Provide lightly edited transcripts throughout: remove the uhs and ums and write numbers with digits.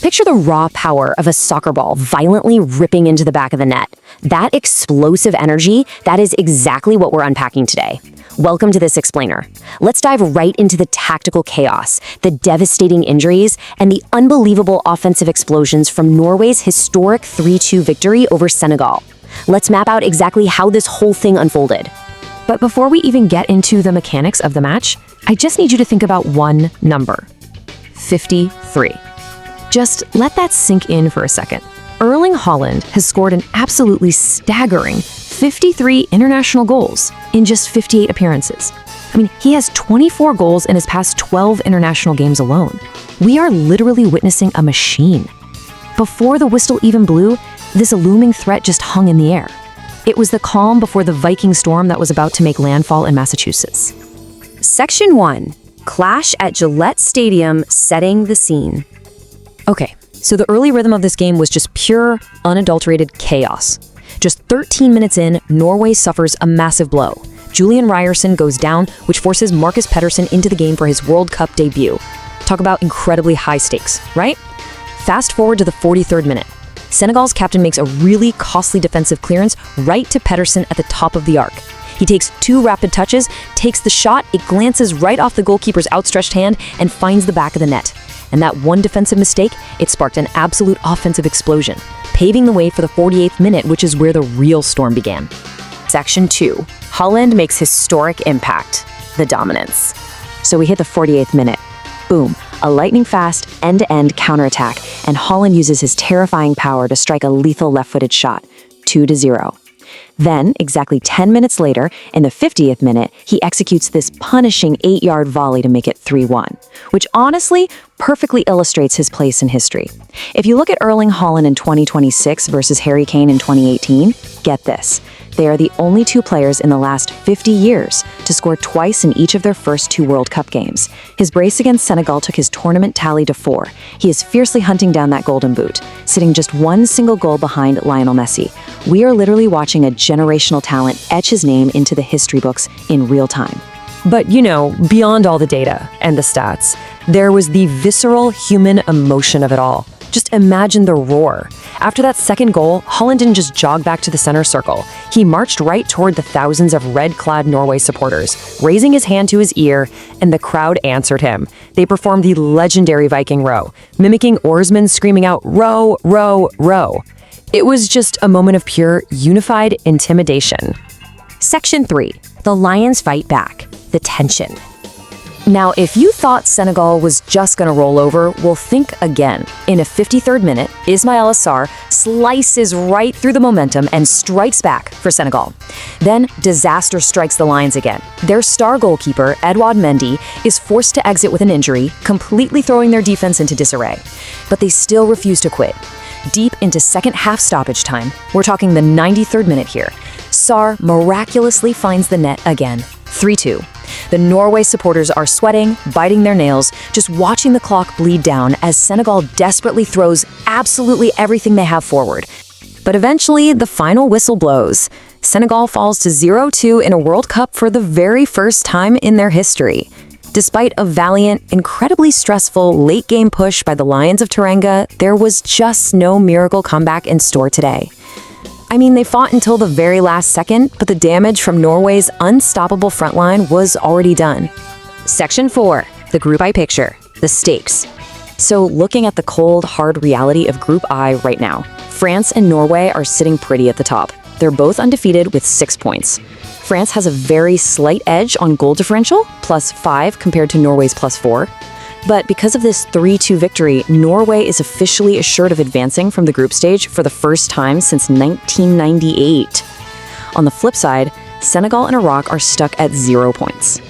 picture the raw power of a soccer ball violently ripping into the back of the net. That explosive energy, that is exactly what we're unpacking today. Welcome to this explainer. Let's dive right into the tactical chaos, the devastating injuries, and the unbelievable offensive explosions from Norway's historic 3-2 victory over Senegal. Let's map out exactly how this whole thing unfolded. But before we even get into the mechanics of the match, I just need you to think about one number: 53. Just let that sink in for a second. Erling Haaland has scored an absolutely staggering 53 international goals in just 58 appearances. I mean, he has 24 goals in his past 12 international games alone. We are literally witnessing a machine. Before the whistle even blew, this looming threat just hung in the air. It was the calm before the Viking storm that was about to make landfall in Massachusetts. Section 1. Clash at Gillette Stadium, setting the scene. Okay, so the early rhythm of this game was just pure, unadulterated chaos. Just 13 minutes in, Norway suffers a massive blow. Julian Ryerson goes down, which forces Marcus Pedersen into the game for his World Cup debut. Talk about incredibly high stakes, right? Fast forward to the 43rd minute. Senegal's captain makes a really costly defensive clearance right to Pedersen at the top of the arc. He takes 2 rapid touches, takes the shot, it glances right off the goalkeeper's outstretched hand and finds the back of the net. And that one defensive mistake, it sparked an absolute offensive explosion, paving the way for the 48th minute, which is where the real storm began. Section 2. Haaland makes historic impact, the dominance. So we hit the 48th minute. Boom, a lightning-fast, end-to-end counterattack, and Haaland uses his terrifying power to strike a lethal left-footed shot, 2-0. Then, exactly 10 minutes later, in the 50th minute, he executes this punishing 8-yard volley to make it 3-1, which honestly perfectly illustrates his place in history. If you look at Erling Haaland in 2026 versus Harry Kane in 2018, get this. They are the only 2 players in the last 50 years to score twice in each of their first 2 World Cup games. His brace against Senegal took his tournament tally to 4. He is fiercely hunting down that golden boot, sitting just 1 single goal behind Lionel Messi. We are literally watching a generational talent etch his name into the history books in real time. But you know, beyond all the data and the stats, there was the visceral human emotion of it all. Just imagine the roar. After that second goal, Haaland didn't just jog back to the center circle. He marched right toward the thousands of red-clad Norway supporters, raising his hand to his ear, and the crowd answered him. They performed the legendary Viking row, mimicking oarsmen screaming out, "Row, row, row." It was just a moment of pure, unified intimidation. Section 3. The Lions fight back, the tension. Now, if you thought Senegal was just going to roll over, well, think again. In a 53rd minute, Ismaïla Sarr slices right through the momentum and strikes back for Senegal. Then, disaster strikes the Lions again. Their star goalkeeper, Edouard Mendy, is forced to exit with an injury, completely throwing their defense into disarray. But they still refuse to quit. Deep into second half stoppage time, we're talking the 93rd minute here, Sarr miraculously finds the net again, 3-2. The Norway supporters are sweating, biting their nails, just watching the clock bleed down as Senegal desperately throws absolutely everything they have forward. But eventually, the final whistle blows. Senegal falls to 0-2 in a World Cup for the very first time in their history. Despite a valiant, incredibly stressful late-game push by the Lions of Teranga, there was just no miracle comeback in store today. I mean, they fought until the very last second, but the damage from Norway's unstoppable frontline was already done. Section 4. The Group I picture. The stakes. So looking at the cold, hard reality of Group I right now, France and Norway are sitting pretty at the top. They're both undefeated with 6 points. France has a very slight edge on goal differential, +5 compared to Norway's +4. But because of this 3-2 victory, Norway is officially assured of advancing from the group stage for the first time since 1998. On the flip side, Senegal and Iraq are stuck at 0 points.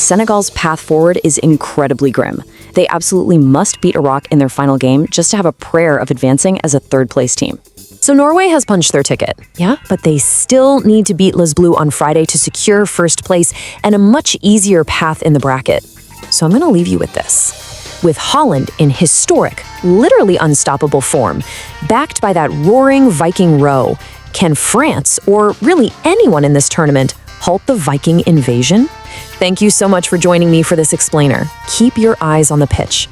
Senegal's path forward is incredibly grim. They absolutely must beat Iraq in their final game just to have a prayer of advancing as a third-place team. So Norway has punched their ticket, yeah, but they still need to beat Les Bleus on Friday to secure first place and a much easier path in the bracket. So I'm going to leave you with this. With Haaland in historic, literally unstoppable form, backed by that roaring Viking row, can France, or really anyone in this tournament, halt the Viking invasion? Thank you so much for joining me for this explainer. Keep your eyes on the pitch.